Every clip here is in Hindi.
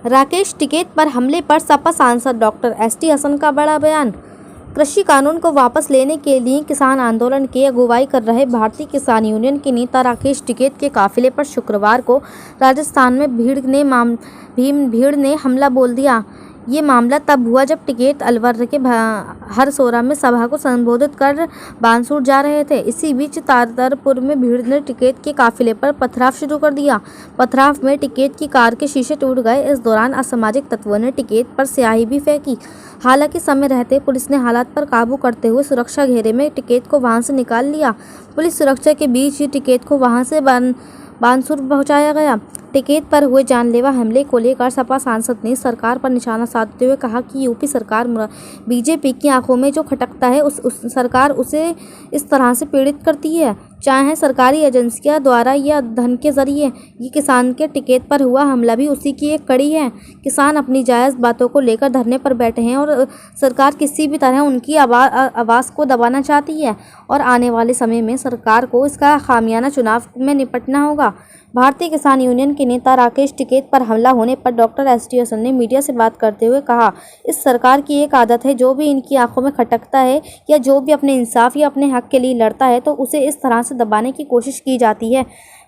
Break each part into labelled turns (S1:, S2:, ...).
S1: राकेश टिकैत पर हमले पर सपा सांसद डॉक्टर एसटी हसन का बड़ा बयान। कृषि कानून को वापस लेने के लिए किसान आंदोलन की अगुवाई कर रहे भारतीय किसान यूनियन के नेता राकेश टिकैत के काफिले पर शुक्रवार को राजस्थान में भीड़ ने हमला बोल दिया। ये मामला तब हुआ जब टिकैत अलवर के हरसोरा में सभा को संबोधित कर बानसूर जा रहे थे। इसी बीच तारपुर में भीड़ ने टिकैत के काफिले पर पथराव शुरू कर दिया। पथराव में टिकैत की कार के शीशे टूट गए। इस दौरान असामाजिक तत्वों ने टिकैत पर स्याही भी फेंकी। हालांकि समय रहते पुलिस ने हालात पर काबू करते हुए सुरक्षा घेरे में टिकैत को वहां से निकाल लिया। पुलिस सुरक्षा के बीच ही टिकैत को वहां से बानसूर पहुंचाया गया। टिकैत पर हुए जानलेवा हमले को लेकर सपा सांसद ने सरकार पर निशाना साधते हुए कहा कि यूपी सरकार बीजेपी की आंखों में जो खटकता है उस सरकार उसे इस तरह से पीड़ित करती है, चाहे सरकारी एजेंसियों द्वारा या धन के जरिए। ये किसान के टिकैत पर हुआ हमला भी उसी की एक कड़ी है। किसान अपनी जायज़ बातों को लेकर धरने पर बैठे हैं और सरकार किसी भी तरह उनकी आवाज़ को दबाना चाहती है और आने वाले समय में सरकार को इसका खामियाना चुनाव में निपटना होगा। भारतीय किसान यूनियन के नेता राकेश टिकैत पर हमला होने पर डॉक्टर एसटी हसन ने मीडिया से बात करते हुए कहा, इस सरकार की एक आदत है, जो भी इनकी आंखों में खटकता है या जो भी अपने इंसाफ या अपने हक के लिए लड़ता है तो उसे इस तरह से दबाने की कोशिश की जाती है।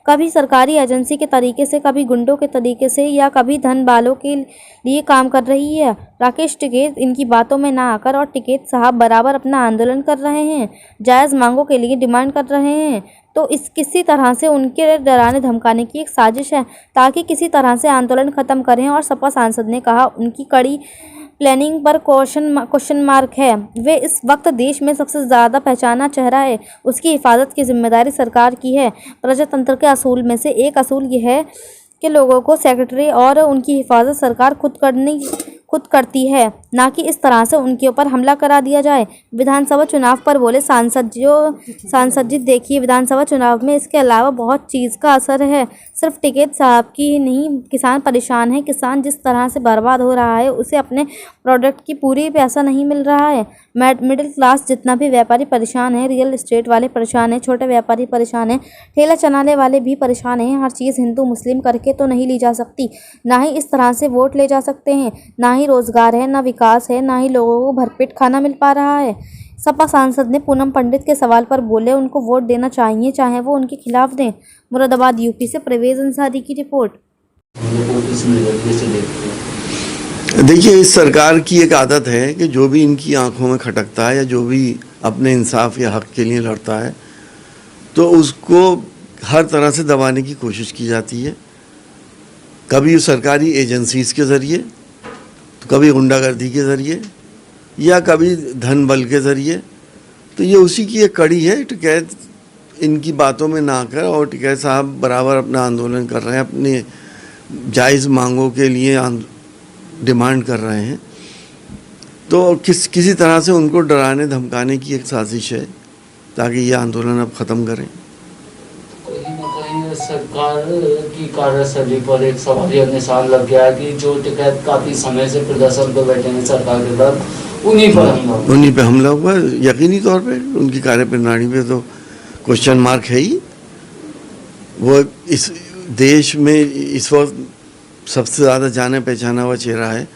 S1: कभी सरकारी एजेंसी के तरीके से, कभी गुंडों के तरीके से या कभी धन बालों के लिए काम कर रही है। राकेश टिकैत इनकी बातों में ना आकर और टिकैत साहब बराबर अपना आंदोलन कर रहे हैं, जायज़ मांगों के लिए डिमांड कर रहे हैं, तो इस किसी तरह से उनके डराने धमकाने की एक साजिश है ताकि किसी तरह से आंदोलन खत्म करें। और सपा सांसद ने कहा, उनकी कड़ी प्लानिंग पर क्वेश्चन मार्क है। वे इस वक्त देश में सबसे ज़्यादा पहचाना चेहरा है, उसकी हिफाजत की जिम्मेदारी सरकार की है। प्रजातंत्र के असूल में से एक असूल यह है कि लोगों को सेक्रेटरी और उनकी हिफाजत सरकार खुद करती है, ना कि इस तरह से उनके ऊपर हमला करा दिया जाए। विधानसभा चुनाव पर बोले सांसद जी, देखिए विधानसभा चुनाव में इसके अलावा बहुत चीज़ का असर है, सिर्फ टिकैत साहब की ही नहीं, किसान परेशान है। किसान जिस तरह से बर्बाद हो रहा है, उसे अपने प्रोडक्ट की पूरी पैसा नहीं मिल रहा है। मिडिल क्लास जितना भी व्यापारी परेशान है, रियल एस्टेट वाले परेशान हैं, छोटे व्यापारी परेशान हैं, ठेला चलाने वाले भी परेशान हैं। हर चीज़ हिंदू मुस्लिम करके तो नहीं ली जा सकती, ना ही इस तरह से वोट ले जा सकते हैं। ना ही रोजगार है, ना विकास है, ना ही लोगों को भरपेट खाना मिल पा रहा है। सपा सांसद ने पूनम पंडित के सवाल पर बोले, उनको वोट देना चाहिए, चाहे वो उनके खिलाफ दें। मुरादाबाद यूपी से परवेज अंसारी की रिपोर्ट।
S2: देखिए, इस सरकार की एक आदत है कि जो भी इनकी आंखों में खटकता है या जो भी अपने इंसाफ या हक के लिए लड़ता है तो उसको हर तरह से दबाने की कोशिश की जाती है। कभी सरकारी एजेंसीज के ज़रिए, तो कभी गुंडागर्दी के ज़रिए या कभी धन बल के ज़रिए। तो ये उसी की एक कड़ी है। टिकैत इनकी बातों में ना आकर और टिकैत साहब बराबर अपना आंदोलन कर रहे हैं, अपने जायज़ मांगों के लिए डिमांड कर रहे हैं। तो किसी तरह से उनको डराने धमकाने की एक साजिश है ताकि ये आंदोलन अब ख़त्म करें।
S3: सरकार की कार्यशैली पर एक सवालिया निशान लग गया है कि जो टिकैत काफ़ी समय से प्रदर्शन पर बैठे हैं सरकार के खिलाफ, उन्हीं पर हमला हुआ। यकीनी तौर पे उनकी कार्यप्रणाली पे तो क्वेश्चन मार्क है ही। वो इस देश में इस वक्त सबसे ज़्यादा जाने पहचाना हुआ चेहरा है,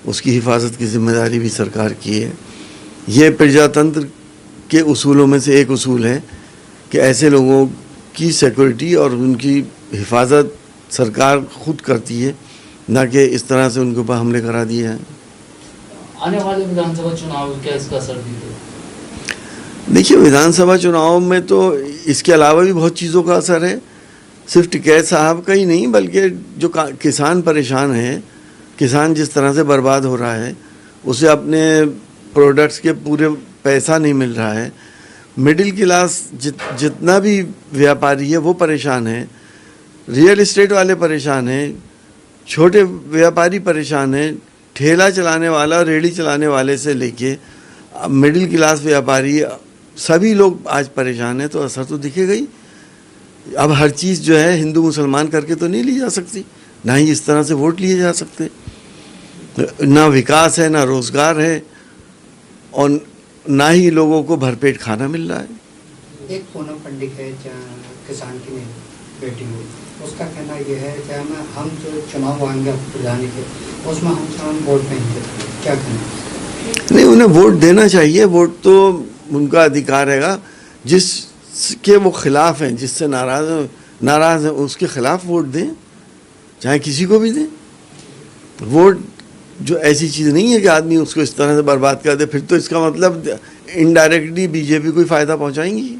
S3: उसकी हिफाजत की जिम्मेदारी भी सरकार की है। ये प्रजातंत्र के उसूलों में से एक उसूल है कि ऐसे लोगों की सिक्योरिटी और उनकी हिफाजत सरकार खुद करती है, ना कि इस तरह से उनके ऊपर हमले करा दिए हैं। आने वाले विधानसभा चुनाव क्या इसका असर दिखेगा?
S2: देखिए, विधानसभा चुनाव में तो इसके अलावा भी बहुत चीज़ों का असर है। सिर्फ टिकैत साहब का ही नहीं, बल्कि जो किसान परेशान है, किसान जिस तरह से बर्बाद हो रहा है, उसे अपने प्रोडक्ट्स के पूरे पैसा नहीं मिल रहा है। मिडिल क्लास जितना भी व्यापारी है वो परेशान है, रियल एस्टेट वाले परेशान हैं, छोटे व्यापारी परेशान हैं, ठेला चलाने वाला, रेहड़ी चलाने वाले से लेके मिडिल क्लास व्यापारी, सभी लोग आज परेशान हैं। तो असर तो दिखेगा ही। अब हर चीज़ जो है हिंदू मुसलमान करके तो नहीं ली जा सकती, ना ही इस तरह से वोट लिए जा सकते। ना विकास है, ना रोज़गार है, और ना ही लोगों को भरपेट खाना मिल रहा है।
S4: एक पूनम पंडित है किसान की नहीं, बेटी हुई, उसका कहना यह है कि हम जो चुनाव आएंगे प्रधानी के, उसमें हम वोट नहीं देते, क्या कहना?
S2: नहीं, उन्हें वोट देना चाहिए। वोट तो उनका अधिकार हैगा। जिसके वो खिलाफ हैं, जिससे नाराज हैं, उसके खिलाफ वोट दें, चाहे किसी को भी दें। वोट जो ऐसी चीज़ नहीं है कि आदमी उसको इस तरह से बर्बाद कर दे। फिर तो इसका मतलब इनडायरेक्टली बीजेपी को ही फ़ायदा पहुंचाएंगी।